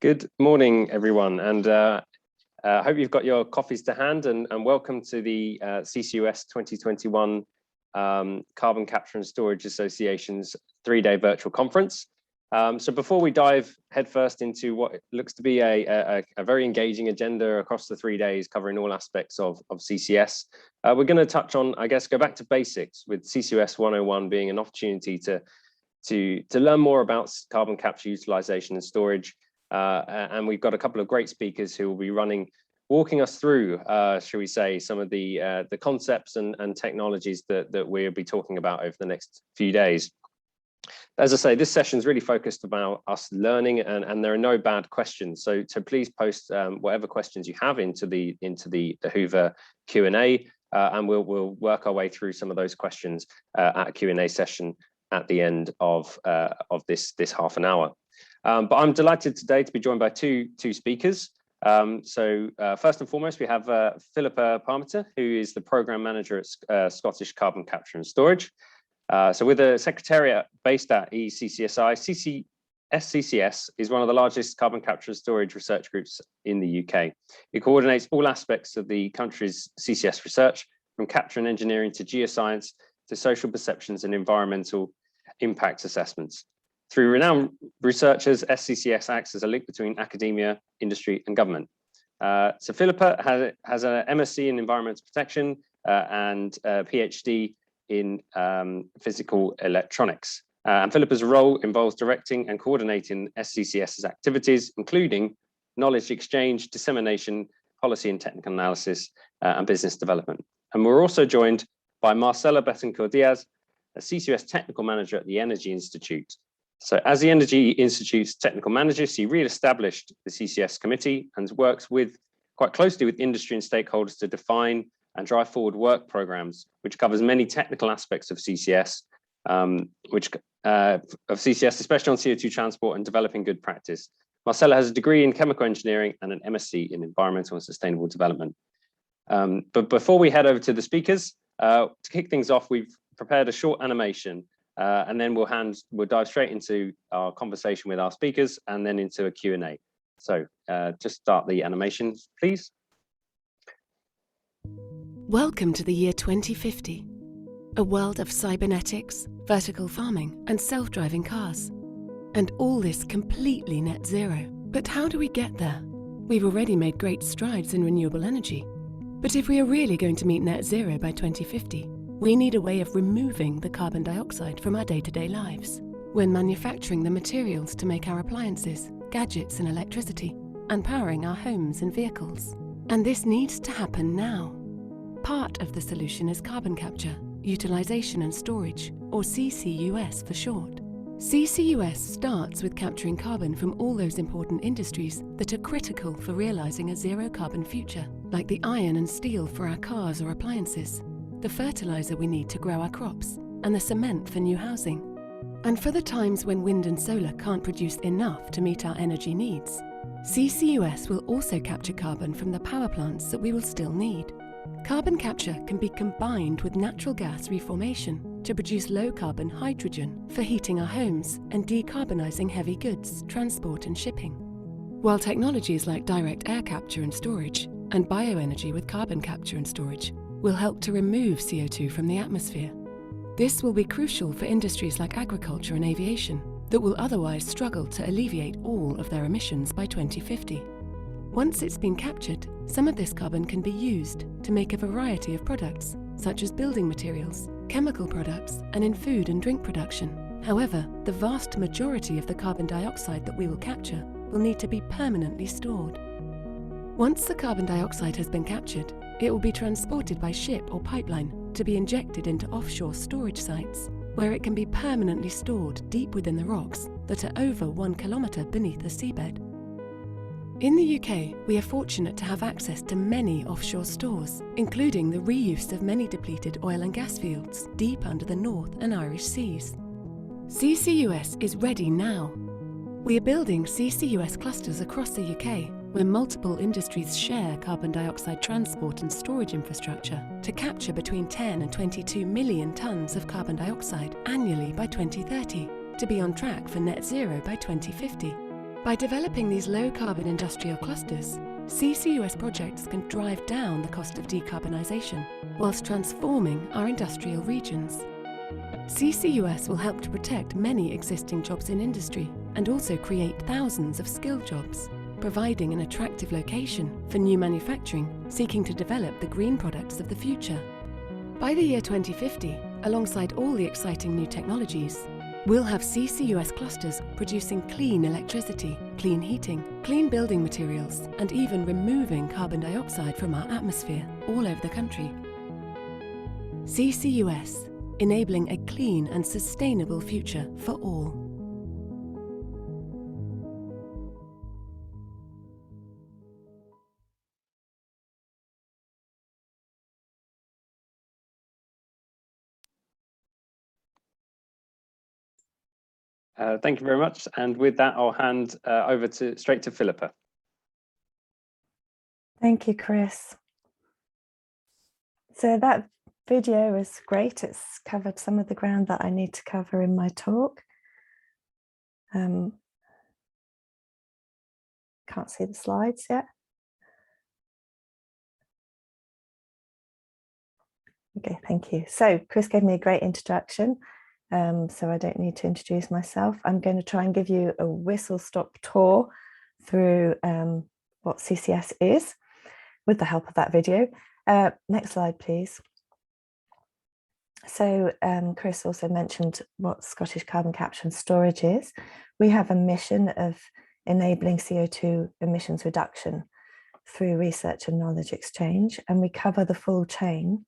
Good morning, everyone, and I hope you've got your coffees to hand, and welcome to the CCUS 2021 Carbon Capture and Storage Association's 3-day virtual conference. So before we dive headfirst into what looks to be a very engaging agenda across the 3 days, covering all aspects of CCS, we're going to touch on, I guess, go back to basics, with CCUS 101 being an opportunity to learn more about carbon capture, utilization and storage. And we've got a couple of great speakers who will be walking us through, shall we say, some of the concepts and technologies that we'll be talking about over the next few days. As I say, this session is really focused about us learning, and there are no bad questions. So please post whatever questions you have into the Hoover Q&A, and we'll work our way through some of those questions at a Q&A session at the end of this half an hour. But I'm delighted today to be joined by two speakers. So first and foremost, we have Philippa Parmiter, who is the Programme Manager at Scottish Carbon Capture and Storage. So with a secretariat based at CCSA, SCCS is one of the largest carbon capture and storage research groups in the UK. It coordinates all aspects of the country's CCS research, from capture and engineering to geoscience to social perceptions and environmental impact assessments. Through renowned researchers, SCCS acts as a link between academia, industry and government. So Philippa has an MSc in environmental protection and a PhD in physical electronics. And Philippa's role involves directing and coordinating SCCS's activities, including knowledge exchange, dissemination, policy and technical analysis, and business development. And we're also joined by Marcela Betancur-Diaz, a CCUS technical manager at the Energy Institute. So as the Energy Institute's technical manager, she re-established the CCS committee and works quite closely with industry and stakeholders to define and drive forward work programs, which covers many technical aspects of CCS, especially on CO2 transport and developing good practice. Marcela has a degree in chemical engineering and an MSc in environmental and sustainable development. But before we head over to the speakers, to kick things off, we've prepared a short animation. And then we'll dive straight into our conversation with our speakers and then into a Q&A. So just start the animations, please. Welcome to the year 2050, a world of cybernetics, vertical farming and self-driving cars. And all this completely net zero. But how do we get there? We've already made great strides in renewable energy. But if we are really going to meet net zero by 2050, we need a way of removing the carbon dioxide from our day-to-day lives when manufacturing the materials to make our appliances, gadgets and electricity, and powering our homes and vehicles. And this needs to happen now. Part of the solution is carbon capture, utilization and storage, or CCUS for short. CCUS starts with capturing carbon from all those important industries that are critical for realizing a zero-carbon future, like the iron and steel for our cars or appliances, the fertilizer we need to grow our crops, and the cement for new housing. And for the times when wind and solar can't produce enough to meet our energy needs, CCUS will also capture carbon from the power plants that we will still need. Carbon capture can be combined with natural gas reformation to produce low-carbon hydrogen for heating our homes and decarbonising heavy goods, transport and shipping. While technologies like direct air capture and storage and bioenergy with carbon capture and storage will help to remove CO2 from the atmosphere. This will be crucial for industries like agriculture and aviation that will otherwise struggle to alleviate all of their emissions by 2050. Once it's been captured, some of this carbon can be used to make a variety of products, such as building materials, chemical products, and in food and drink production. However, the vast majority of the carbon dioxide that we will capture will need to be permanently stored. Once the carbon dioxide has been captured, it will be transported by ship or pipeline to be injected into offshore storage sites, where it can be permanently stored deep within the rocks that are over 1 kilometre beneath the seabed. In the UK, we are fortunate to have access to many offshore stores, including the reuse of many depleted oil and gas fields deep under the North and Irish seas. CCUS is ready now. We are building CCUS clusters across the UK, where multiple industries share carbon dioxide transport and storage infrastructure to capture between 10 and 22 million tonnes of carbon dioxide annually by 2030, to be on track for net zero by 2050. By developing these low-carbon industrial clusters, CCUS projects can drive down the cost of decarbonisation whilst transforming our industrial regions. CCUS will help to protect many existing jobs in industry and also create thousands of skilled jobs, providing an attractive location for new manufacturing seeking to develop the green products of the future. By the year 2050, alongside all the exciting new technologies, we'll have CCUS clusters producing clean electricity, clean heating, clean building materials, and even removing carbon dioxide from our atmosphere all over the country. CCUS, enabling a clean and sustainable future for all. Thank you very much. And with that, I'll hand over straight to Philippa. Thank you, Chris. So that video is great. It's covered some of the ground that I need to cover in my talk. Can't see the slides yet. Okay, thank you. So Chris gave me a great introduction. So I don't need to introduce myself. I'm going to try and give you a whistle-stop tour through what CCS is with the help of that video. Next slide, please. So Chris also mentioned what Scottish Carbon Capture and Storage is. We have a mission of enabling CO2 emissions reduction through research and knowledge exchange, and we cover the full chain.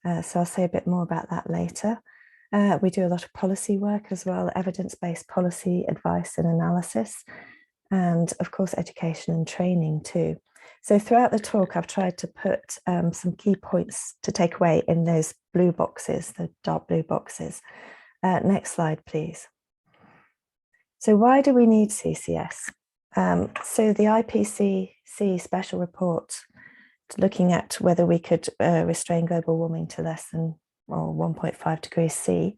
So I'll say a bit more about that later. We do a lot of policy work as well, evidence-based policy advice and analysis, and of course education and training too. So throughout the talk, I've tried to put some key points to take away in those blue boxes, the dark blue boxes. Next slide, please. So why do we need CCS? So the IPCC special report looking at whether we could restrain global warming to less than 1.5 degrees C,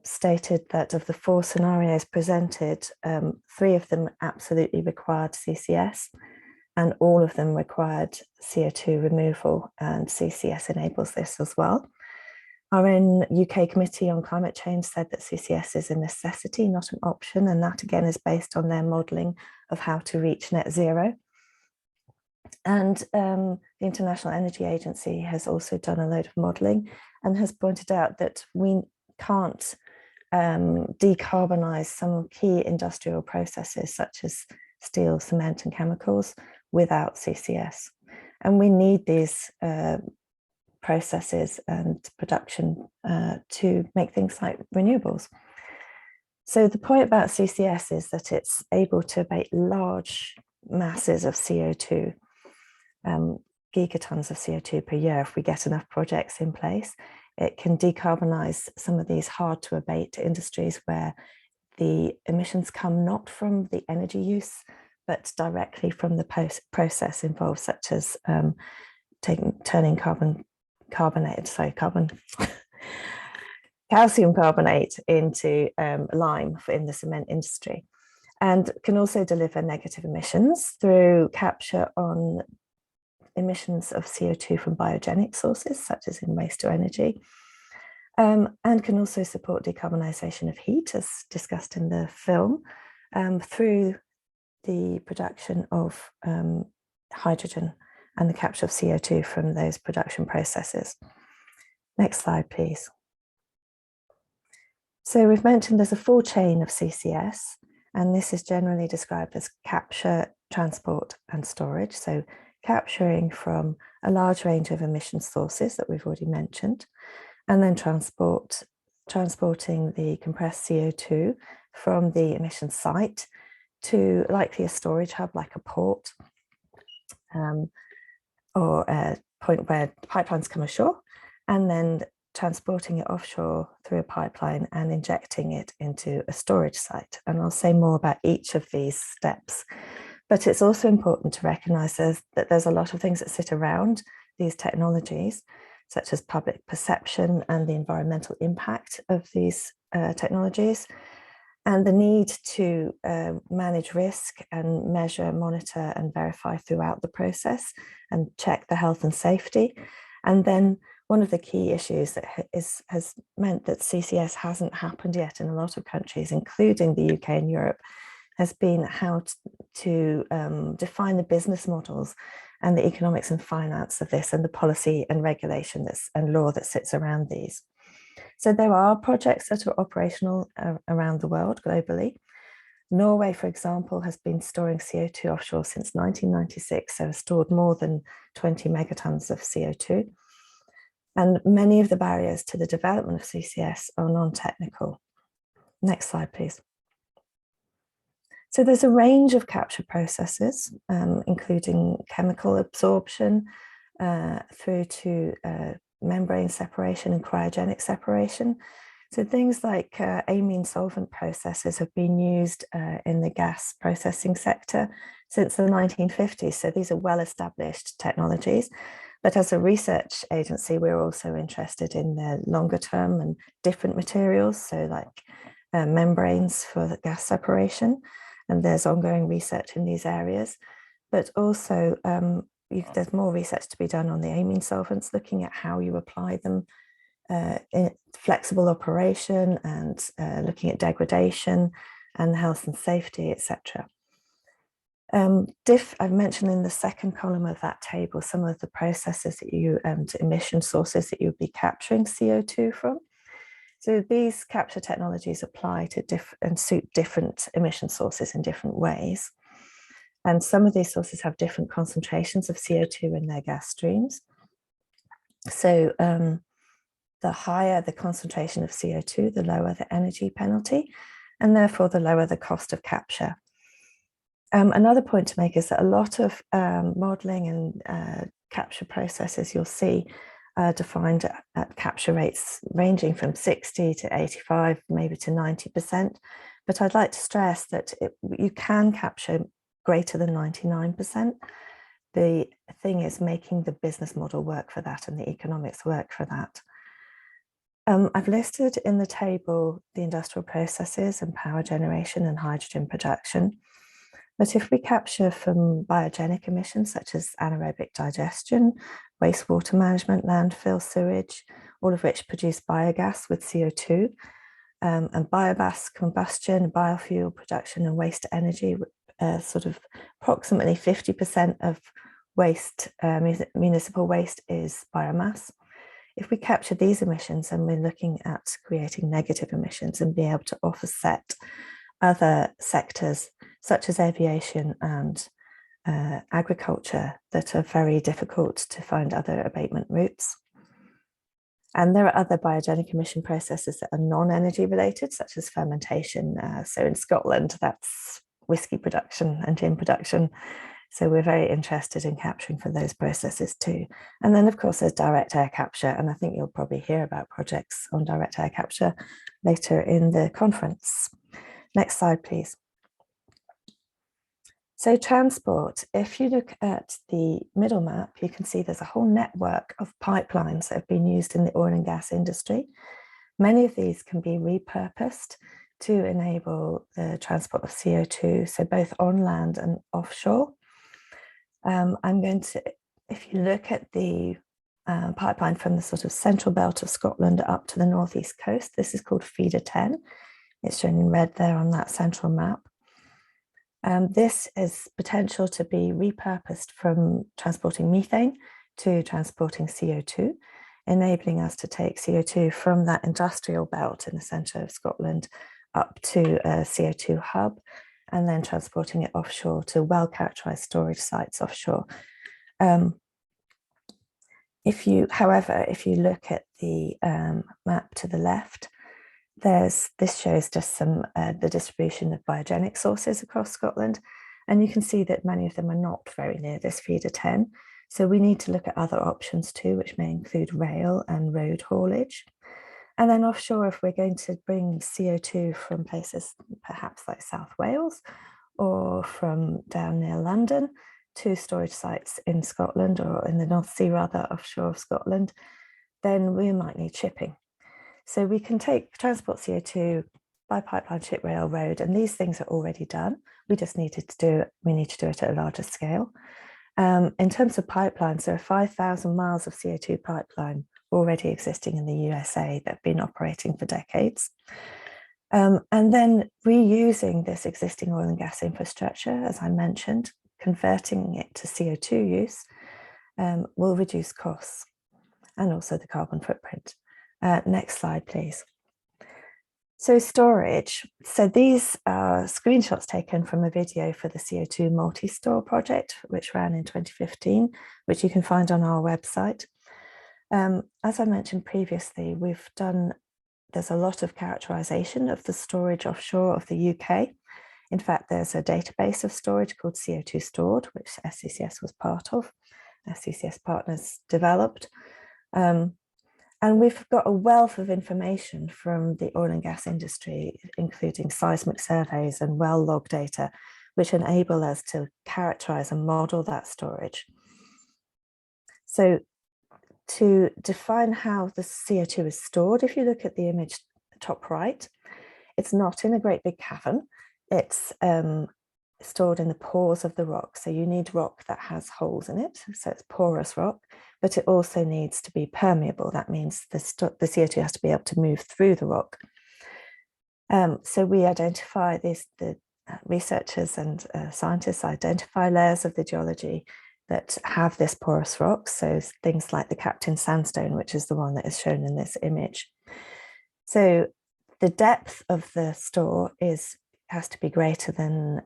stated that of the 4 scenarios presented, 3 of them absolutely required CCS, and all of them required CO2 removal, and CCS enables this as well. Our own UK Committee on Climate Change said that CCS is a necessity, not an option, and that again is based on their modelling of how to reach net zero. And the International Energy Agency has also done a load of modelling and has pointed out that we can't decarbonise some key industrial processes such as steel, cement and chemicals without CCS. And we need these processes and production to make things like renewables. So the point about CCS is that it's able to abate large masses of CO2, gigatons of CO2 per year if we get enough projects in place. It can decarbonise some of these hard to abate industries where the emissions come not from the energy use, but directly from the process involved, such as turning calcium carbonate into lime in the cement industry, and can also deliver negative emissions through capture on emissions of CO2 from biogenic sources, such as in waste to energy, and can also support decarbonisation of heat, as discussed in the film, through the production of hydrogen and the capture of CO2 from those production processes. Next slide, please. So we've mentioned there's a full chain of CCS, and this is generally described as capture, transport and storage. So capturing from a large range of emission sources that we've already mentioned, and then transporting the compressed CO2 from the emission site to likely a storage hub like a port, or a point where pipelines come ashore, and then transporting it offshore through a pipeline and injecting it into a storage site. And I'll say more about each of these steps. But it's also important to recognise that there's a lot of things that sit around these technologies, such as public perception and the environmental impact of these technologies, and the need to manage risk and measure, monitor and verify throughout the process and check the health and safety. And then one of the key issues that has meant that CCS hasn't happened yet in a lot of countries, including the UK and Europe, has been how to define the business models and the economics and finance of this, and the policy and regulation and law that sits around these. So there are projects that are operational around the world globally. Norway, for example, has been storing CO2 offshore since 1996, so has stored more than 20 megatons of CO2. And many of the barriers to the development of CCS are non-technical. Next slide, please. So there's a range of capture processes, including chemical absorption through to membrane separation and cryogenic separation. So things like amine solvent processes have been used in the gas processing sector since the 1950s. So these are well-established technologies. But as a research agency, we're also interested in the longer term and different materials. So like membranes for the gas separation. And there's ongoing research in these areas. But also there's more research to be done on the amine solvents, looking at how you apply them in flexible operation and looking at degradation and health and safety, etc. I've mentioned in the second column of that table some of the processes that you and emission sources that you'll be capturing CO2 from. So these capture technologies apply to and suit different emission sources in different ways. And some of these sources have different concentrations of CO2 in their gas streams. So the higher the concentration of CO2, the lower the energy penalty, and therefore the lower the cost of capture. Another point to make is that a lot of modeling and capture processes you'll see defined at capture rates ranging from 60 to 85, maybe to 90%. But I'd like to stress that you can capture greater than 99%. The thing is making the business model work for that and the economics work for that. I've listed in the table the industrial processes and power generation and hydrogen production. But if we capture from biogenic emissions, such as anaerobic digestion, wastewater management, landfill, sewage, all of which produce biogas with CO2, and biomass combustion, biofuel production and waste energy, sort of approximately 50% of waste, municipal waste is biomass. If we capture these emissions, and we're looking at creating negative emissions and being able to offset other sectors such as aviation and agriculture that are very difficult to find other abatement routes. And there are other biogenic emission processes that are non-energy related, such as fermentation. So in Scotland, that's whiskey production and gin production. So we're very interested in capturing for those processes too. And then of course there's direct air capture, and I think you'll probably hear about projects on direct air capture later in the conference. Next slide, please. So transport, if you look at the middle map, you can see there's a whole network of pipelines that have been used in the oil and gas industry. Many of these can be repurposed to enable the transport of CO2, so both on land and offshore. I'm going to, if you look at the pipeline from the sort of central belt of Scotland up to the northeast coast, this is called Feeder 10. It's shown in red there on that central map. This is potential to be repurposed from transporting methane to transporting CO2, enabling us to take CO2 from that industrial belt in the centre of Scotland up to a CO2 hub, and then transporting it offshore to well-characterised storage sites offshore. However, if you look at the map to the left, this shows just some the distribution of biogenic sources across Scotland, and you can see that many of them are not very near this Feeder 10. So we need to look at other options too, which may include rail and road haulage. And then offshore, if we're going to bring CO2 from places perhaps like South Wales or from down near London to storage sites in Scotland, or in the North Sea rather, offshore of Scotland, then we might need shipping. So we can transport CO2 by pipeline, ship, rail, road, and these things are already done. We just need to do it at a larger scale. In terms of pipelines, there are 5,000 miles of CO2 pipeline already existing in the USA that have been operating for decades. And then reusing this existing oil and gas infrastructure, as I mentioned, converting it to CO2 use will reduce costs and also the carbon footprint. Next slide, please. So storage. So these are screenshots taken from a video for the CO2 multi-store project, which ran in 2015, which you can find on our website. As I mentioned previously, there's a lot of characterization of the storage offshore of the UK. In fact, there's a database of storage called CO2 Stored, which SCCS was part of, SCCS Partners developed. And we've got a wealth of information from the oil and gas industry, including seismic surveys and well log data, which enable us to characterize and model that storage. So to define how the CO2 is stored, if you look at the image top right, it's not in a great big cavern. It's stored in the pores of the rock. So you need rock that has holes in it. So it's porous rock, but it also needs to be permeable. That means the CO2 has to be able to move through the rock. So we identify this, the researchers and scientists identify layers of the geology that have this porous rock. So things like the Captain Sandstone, which is the one that is shown in this image. So the depth of the store has to be greater than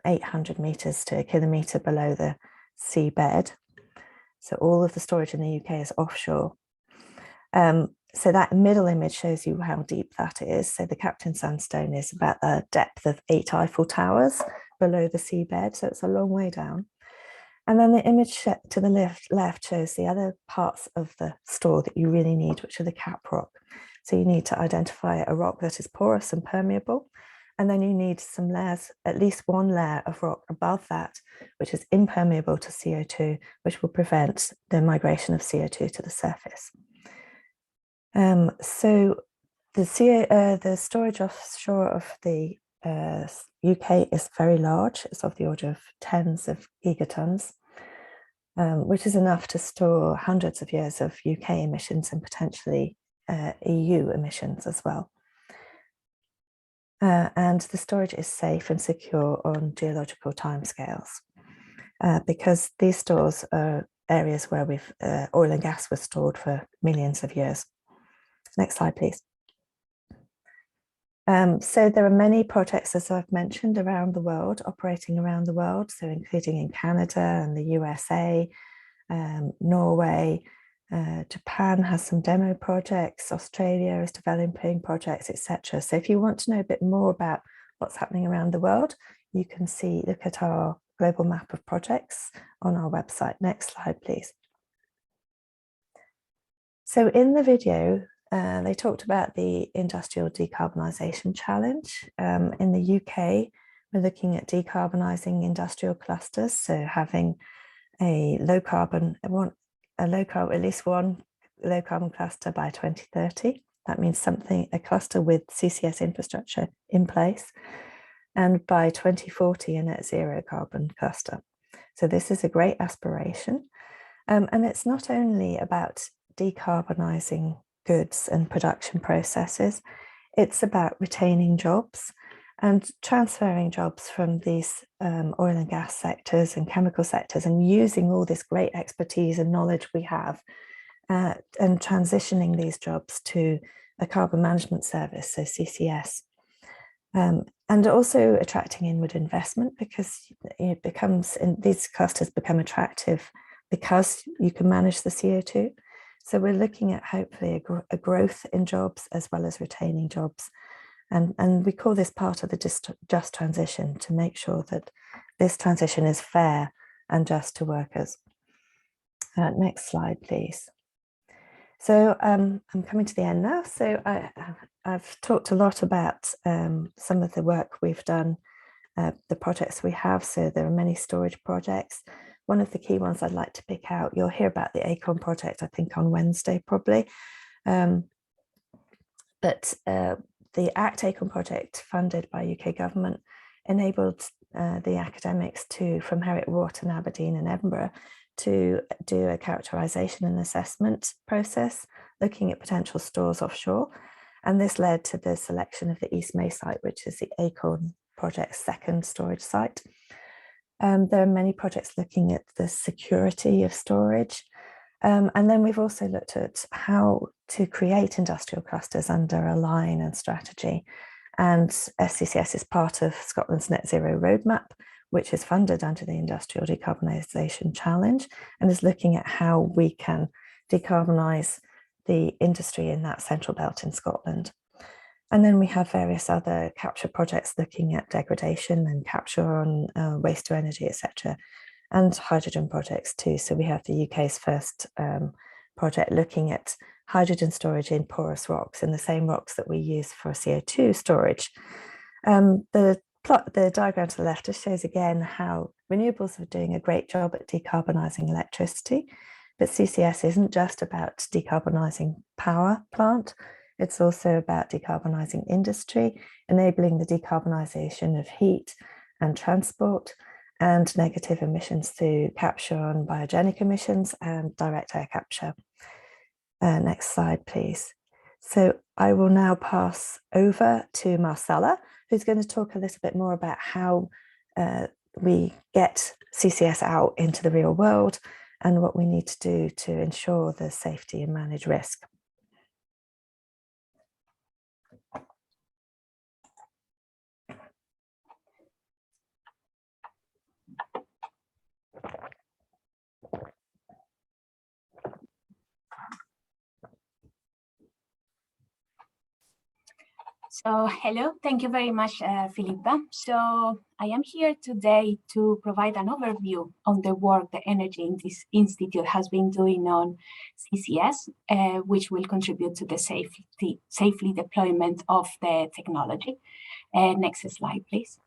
800 meters to a kilometer below the seabed. So all of the storage in the UK is offshore. So that middle image shows you how deep that is. So the Captain Sandstone is about the depth of 8 Eiffel Towers below the seabed. So it's a long way down. And then the image to the left shows the other parts of the store that you really need, which are the cap rock. So you need to identify a rock that is porous and permeable. And then you need some layers, at least one layer of rock above that, which is impermeable to CO2, which will prevent the migration of CO2 to the surface. So the storage offshore of the UK is very large. It's of the order of tens of gigatons, which is enough to store hundreds of years of UK emissions and potentially EU emissions as well. And the storage is safe and secure on geological timescales because these stores are areas where oil and gas was stored for millions of years. Next slide, please. So there are many projects, as I've mentioned, around the world, operating around the world, so including in Canada and the USA, Norway, Japan has some demo projects, Australia is developing projects, etc. So if you want to know a bit more about what's happening around the world, you can look at our global map of projects on our website. Next slide, please. So in the video, they talked about the Industrial Decarbonisation Challenge. In the UK, we're looking at decarbonising industrial clusters, so having a low carbon, at least one low carbon cluster by 2030. That means a cluster with CCS infrastructure in place. And by 2040, a net zero carbon cluster. So this is a great aspiration. And it's not only about decarbonising goods and production processes, it's about retaining jobs and transferring jobs from these oil and gas sectors and chemical sectors and using all this great expertise and knowledge we have and transitioning these jobs to a carbon management service, so CCS. And also attracting inward investment because these clusters become attractive because you can manage the CO2. So we're looking at hopefully a growth in jobs as well as retaining jobs. And we call this part of the just transition to make sure that this transition is fair and just to workers. Next slide, please. So I'm coming to the end now. So I've talked a lot about some of the work we've done, the projects we have. So there are many storage projects. One of the key ones I'd like to pick out, you'll hear about the Acorn project, I think on Wednesday probably. But the ACT-ACON project funded by UK government enabled the academics from Heriot-Watt, Aberdeen and Edinburgh to do a characterisation and assessment process, looking at potential stores offshore. And this led to the selection of the East May site, which is the ACON project's second storage site. There are many projects looking at the security of storage. And then we've also looked at how to create industrial clusters under a line and strategy. And SCCS is part of Scotland's Net Zero Roadmap, which is funded under the Industrial Decarbonisation Challenge, and is looking at how we can decarbonise the industry in that central belt in Scotland. And then we have various other capture projects looking at degradation and capture on waste to energy, etc., and hydrogen projects too. So we have the UK's first project looking at hydrogen storage in porous rocks, in the same rocks that we use for CO2 storage. The diagram to the left just shows again how renewables are doing a great job at decarbonising electricity, but CCS isn't just about decarbonising power plant, it's also about decarbonising industry, enabling the decarbonisation of heat and transport, and negative emissions through capture on biogenic emissions and direct air capture. Next slide, please. So I will now pass over to Marcela, who's going to talk a little bit more about how we get CCS out into the real world and what we need to do to ensure the safety and manage risk. So hello, thank you very much, Philippa. So I am here today to provide an overview on the work the Energy Institute has been doing on CCS, which will contribute to the safely deployment of the technology. Next slide, please.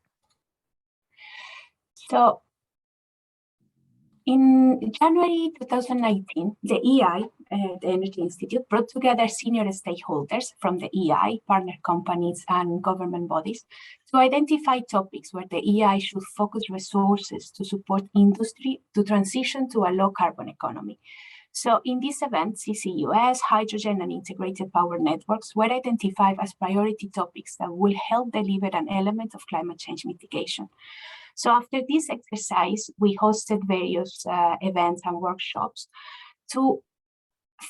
So in January 2019, the EI, the Energy Institute, brought together senior stakeholders from the EI, partner companies and government bodies to identify topics where the EI should focus resources to support industry to transition to a low carbon economy. So in this event, CCUS, hydrogen and integrated power networks were identified as priority topics that will help deliver an element of climate change mitigation. So after this exercise, we hosted various events and workshops to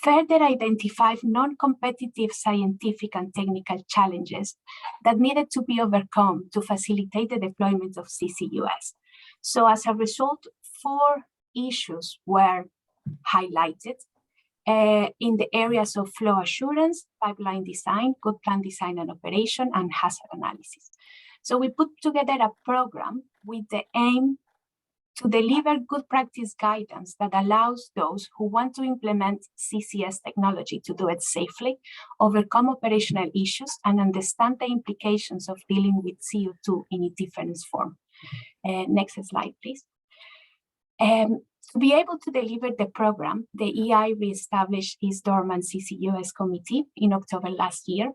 further identify non-competitive scientific and technical challenges that needed to be overcome to facilitate the deployment of CCUS. So as a result, 4 issues were highlighted in the areas of flow assurance, pipeline design, good plan design and operation, and hazard analysis. So we put together a program with the aim to deliver good practice guidance that allows those who want to implement CCS technology to do it safely, overcome operational issues, and understand the implications of dealing with CO2 in its different form. Next slide, please. To be able to deliver the program, the EI reestablished its dormant CCUS committee in October last year.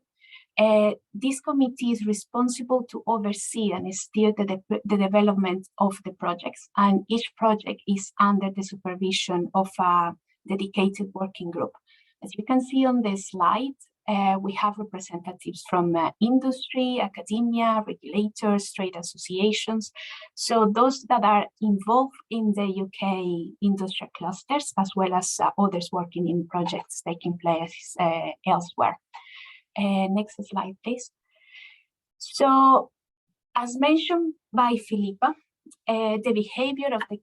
This committee is responsible to oversee and steer the development of the projects, and each project is under the supervision of a dedicated working group. As you can see on this slide, we have representatives from industry, academia, regulators, trade associations. So those that are involved in the UK industrial clusters, as well as others working in projects taking place elsewhere. Next slide, please. So, as mentioned by Philippa, the behavior of the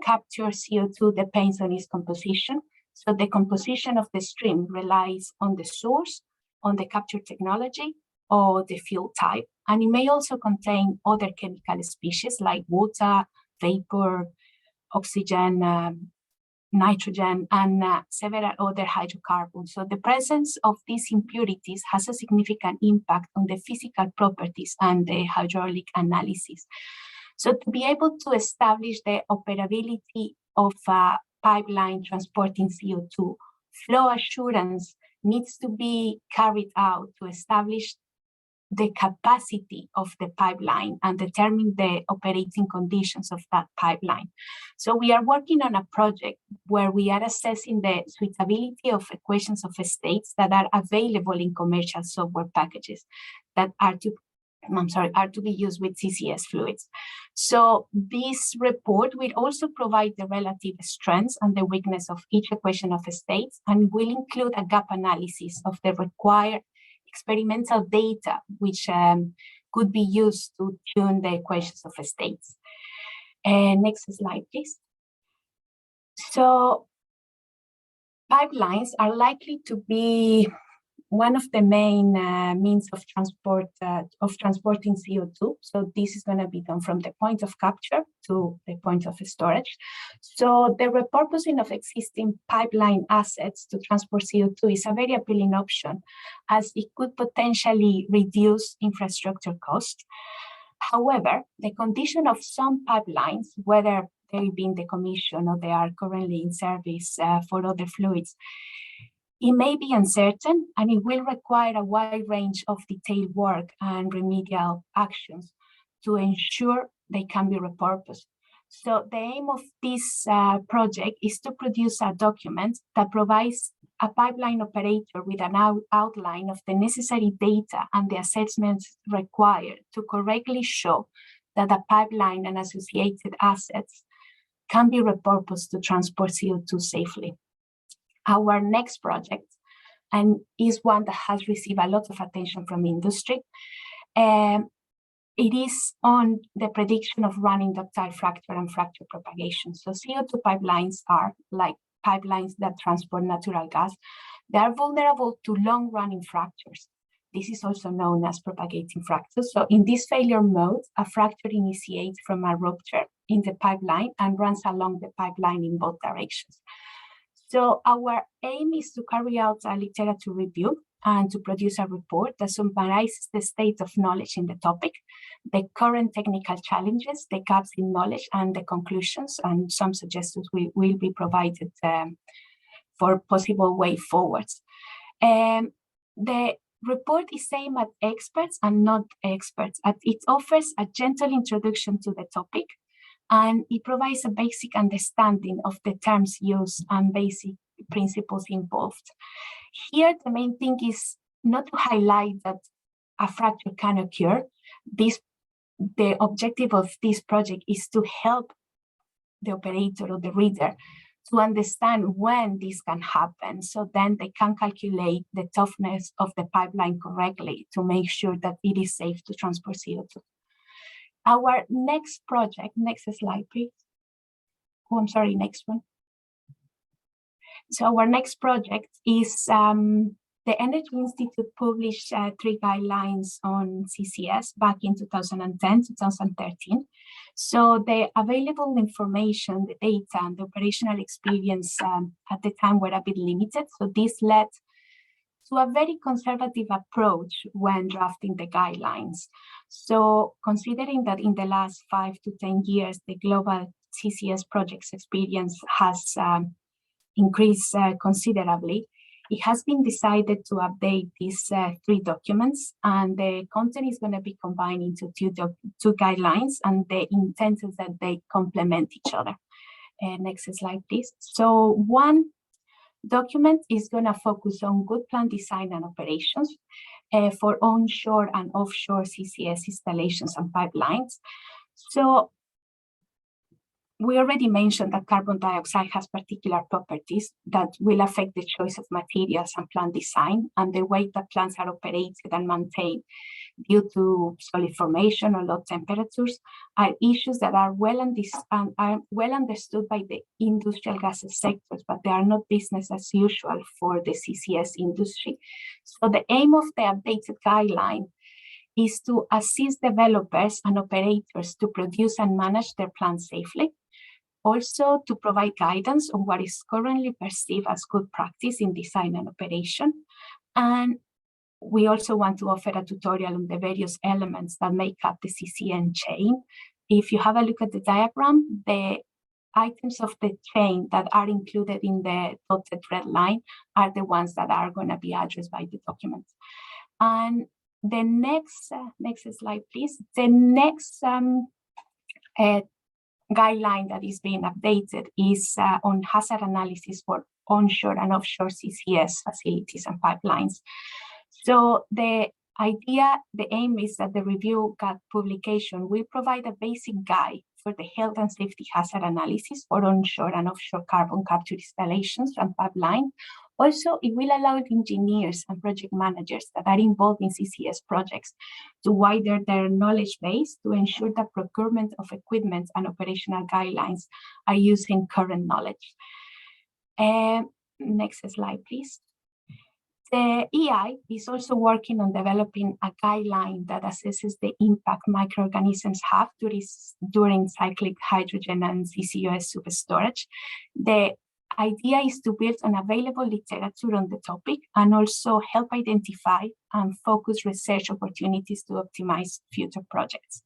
captured CO2 depends on its composition. So the composition of the stream relies on the source, on the capture technology, or the fuel type. And it may also contain other chemical species like water, vapor, oxygen, nitrogen, and several other hydrocarbons. So the presence of these impurities has a significant impact on the physical properties and the hydraulic analysis. So to be able to establish the operability of a pipeline transporting CO2, flow assurance needs to be carried out to establish the capacity of the pipeline and determine the operating conditions of that pipeline. So we are working on a project where we are assessing the suitability of equations of states that are available in commercial software packages that are to be used with CCS fluids. So this report will also provide the relative strengths and the weakness of each equation of states, and will include a gap analysis of the required experimental data, which could be used to tune the equations of states. Next slide, please. So pipelines are likely to be one of the main means of transporting CO2. So this is going to be done from the point of capture to the point of storage. So the repurposing of existing pipeline assets to transport CO2 is a very appealing option, as it could potentially reduce infrastructure costs. However, the condition of some pipelines, whether they've been decommissioned or they are currently in service for other fluids, it may be uncertain, and it will require a wide range of detailed work and remedial actions to ensure they can be repurposed. So the aim of this project is to produce a document that provides a pipeline operator with an outline of the necessary data and the assessments required to correctly show that the pipeline and associated assets can be repurposed to transport CO2 safely. Our next project, and is one that has received a lot of attention from industry, it is on the prediction of running ductile fracture and fracture propagation. So CO2 pipelines are like pipelines that transport natural gas. They are vulnerable to long-running fractures. This is also known as propagating fractures. So in this failure mode, a fracture initiates from a rupture in the pipeline and runs along the pipeline in both directions. So our aim is to carry out a literature review and to produce a report that summarizes the state of knowledge in the topic, the current technical challenges, the gaps in knowledge, and the conclusions, and some suggestions will be provided for possible way forwards. The report is aimed at experts and not experts. It offers a gentle introduction to the topic, and it provides a basic understanding of the terms used and basic principles involved. Here, the main thing is not to highlight that a fracture can occur. The objective of this project is to help the operator or the reader to understand when this can happen, so then they can calculate the toughness of the pipeline correctly to make sure that it is safe to transport CO2. Our next project, next slide, please. Oh, I'm sorry, next one. So our next project is the Energy Institute published 3 guidelines on CCS back in 2010, 2013. So the available information, the data, and the operational experience at the time were a bit limited. So this led to a very conservative approach when drafting the guidelines. So considering that in the last 5 to 10 years, the global CCS projects experience has increased considerably, it has been decided to update these 3 documents, and the content is going to be combined into two guidelines, and the intent is that they complement each other. Next slide, please. So one document is going to focus on good plan design and operations for onshore and offshore CCS installations and pipelines. So we already mentioned that carbon dioxide has particular properties that will affect the choice of materials and plant design, and the way that plants are operated and maintained due to solid formation or low temperatures are issues that are well understood by the industrial gases sectors, but they are not business as usual for the CCS industry. So the aim of the updated guideline is to assist developers and operators to produce and manage their plants safely. Also, to provide guidance on what is currently perceived as good practice in design and operation. And we also want to offer a tutorial on the various elements that make up the CCN chain. If you have a look at the diagram, the items of the chain that are included in the dotted red line are the ones that are going to be addressed by the document. And the next slide, please. The next guideline that is being updated is on hazard analysis for onshore and offshore CCS facilities and pipelines. So the aim is that the review publication will provide a basic guide for the health and safety hazard analysis for onshore and offshore carbon capture installations and pipelines. Also, it will allow engineers and project managers that are involved in CCS projects to widen their knowledge base to ensure that procurement of equipment and operational guidelines are using current knowledge. Next slide, please. The EI is also working on developing a guideline that assesses the impact microorganisms have during cyclic hydrogen and CCUS superstorage. The idea is to build on available literature on the topic and also help identify and focus research opportunities to optimize future projects.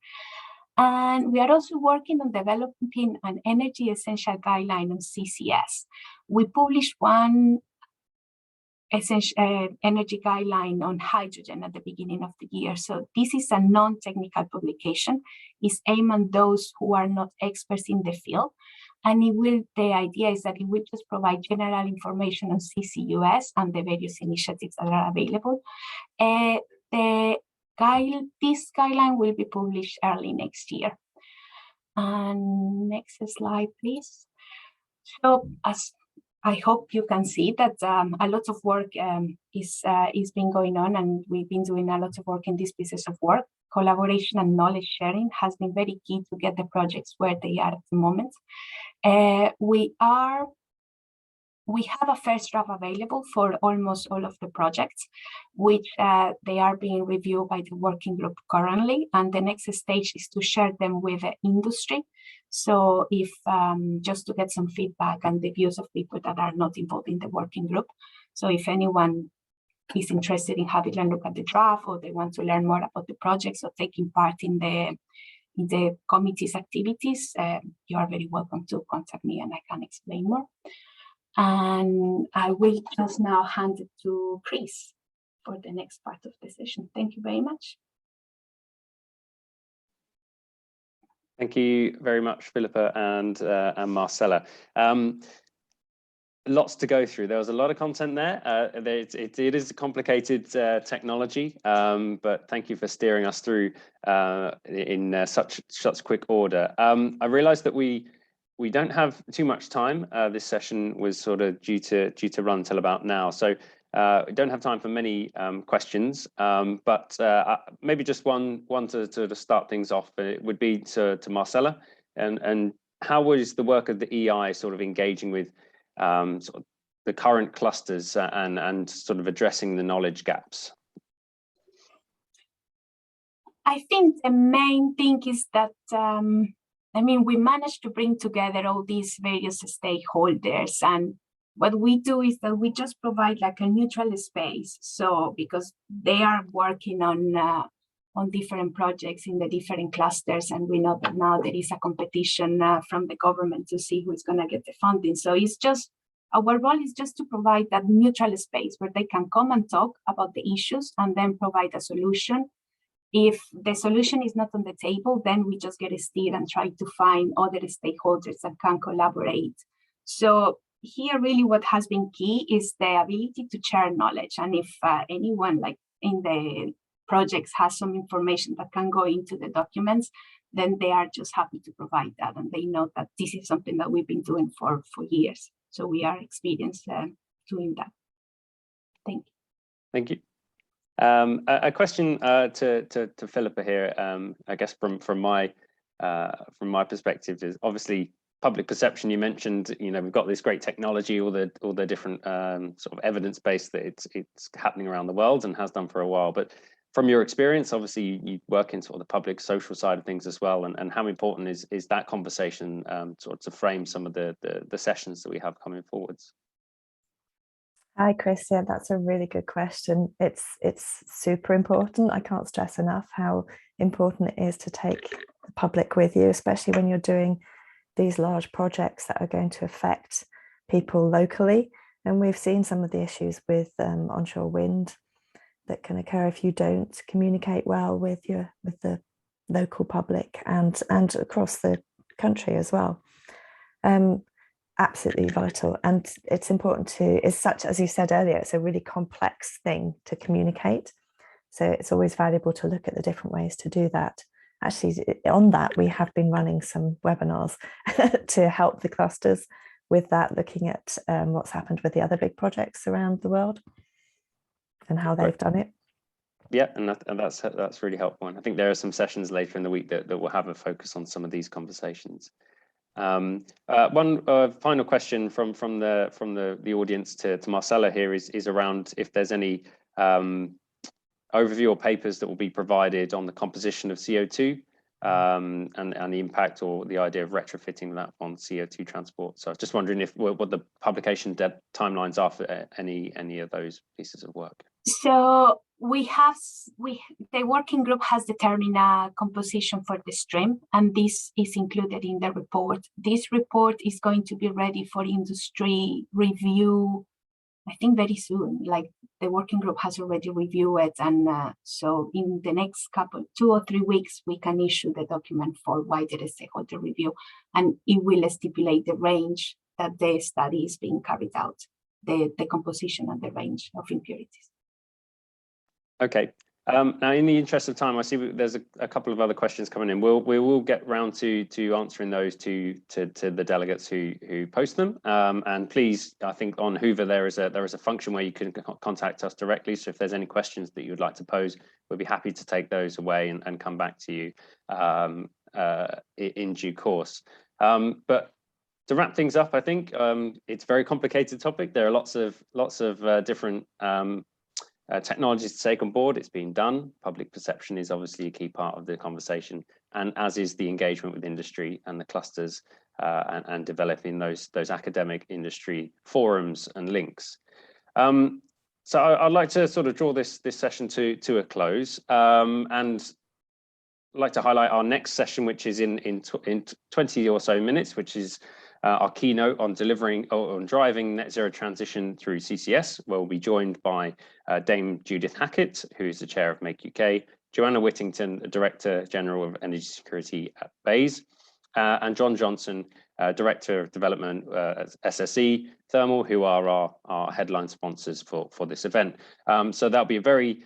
And we are also working on developing an energy essential guideline on CCS. We published one energy guideline on hydrogen at the beginning of the year. So this is a non-technical publication. It's aimed at those who are not experts in the field. And the idea is that it will just provide general information on CCUS and the various initiatives that are available. This guideline will be published early next year. And next slide, please. So as I hope you can see that a lot of work is been going on, and we've been doing a lot of work in these pieces of work. Collaboration and knowledge sharing has been very key to get the projects where they are at the moment. We have a first draft available for almost all of the projects, which they are being reviewed by the working group currently. And the next stage is to share them with the industry. So if just to get some feedback and the views of people that are not involved in the working group. So if anyone is interested in having a look at the draft, or they want to learn more about the projects or taking part in the committee's activities, you are very welcome to contact me and I can explain more. And I will just now hand it to Chris for the next part of the session. Thank you very much. Thank you very much, Philippa and Marcela. Lots to go through. There was a lot of content there. It is a complicated technology, but thank you for steering us through in such quick order. I realized that we don't have too much time. This session was sort of due to run till about now, so we don't have time for many questions. But maybe just one to start things off. It would be to Marcela, and how was the work of the EI sort of engaging with sort of the current clusters and sort of addressing the knowledge gaps? I think the main thing is that I mean, we managed to bring together all these various stakeholders, and what we do is that we just provide like a neutral space. So because they are working on different projects in the different clusters, and we know that now there is a competition from the government to see who's going to get the funding. So it's just, our role is just to provide that neutral space where they can come and talk about the issues and then provide a solution. If the solution is not on the table, then we just get a steer and try to find other stakeholders that can collaborate. So here really what has been key is the ability to share knowledge. And if anyone like in the projects has some information that can go into the documents, then they are just happy to provide that. And they know that this is something that we've been doing for years. So we are experienced doing that. Thank you. Thank you. A question to Philippa here. I guess from my perspective is obviously public perception. You mentioned, you know, we've got this great technology, all the different sort of evidence base that it's happening around the world and has done for a while. But from your experience, obviously you work in sort of the public social side of things as well, and how important is that conversation sort of to frame some of the sessions that we have coming forwards? Hi, Chris. Yeah, that's a really good question. It's super important. I can't stress enough how important it is to take the public with you, especially when you're doing these large projects that are going to affect people locally. And we've seen some of the issues with onshore wind that can occur if you don't communicate well with the local public and across the country as well. Absolutely vital, and it's important to, it's such, as you said earlier, it's a really complex thing to communicate, so it's always valuable to look at the different ways to do that. Actually, on that, we have been running some webinars to help the clusters with that, looking at what's happened with the other big projects around the world and how they've done it. Yeah, and that's really helpful. And I think there are some sessions later in the week that will have a focus on some of these conversations. One final question from the audience to Marcela here is around if there's any overview or papers that will be provided on the composition of CO2 and the impact or the idea of retrofitting that on CO2 transport. So I was just wondering what the publication timelines are for any of those pieces of work. So the working group has determined a composition for the stream, and this is included in the report. This report is going to be ready for industry review, I think very soon. Like, the working group has already reviewed it, and so in the next 2 or 3 weeks, we can issue the document for wider stakeholder review, and it will stipulate the range that the study is being carried out, the composition and the range of impurities. Okay. Now, in the interest of time, I see there's a couple of other questions coming in. We will get round to answering those to the delegates who post them. And please, I think on Hoover there is a function where you can contact us directly. So if there's any questions that you would like to pose, we'll be happy to take those away and come back to you in due course. But to wrap things up, I think it's a very complicated topic. There are lots of different technologies to take on board. It's being done. Public perception is obviously a key part of the conversation, and as is the engagement with industry and the clusters and developing those academic industry forums and links. So I'd like to sort of draw this session to a close, and I'd like to highlight our next session, which is in 20 or so minutes, which is our keynote on driving net zero transition through CCS, where we'll be joined by Dame Judith Hackett, who is the chair of Make UK, Joanna Whittington, Director General of Energy Security at BEIS, and John Johnson, Director of Development at SSE Thermal, who are our headline sponsors for this event. So that'll be a very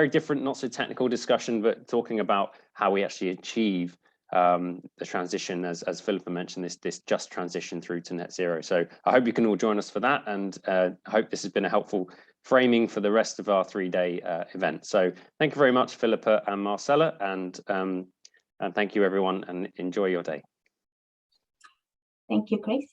different, not so technical discussion, but talking about how we actually achieve the transition, as Philippa mentioned, this just transition through to net zero. So I hope you can all join us for that, and I hope this has been a helpful framing for the rest of our 3-day event. So thank you very much, Philippa and Marcela, and thank you everyone, and enjoy your day. Thank you, Chris.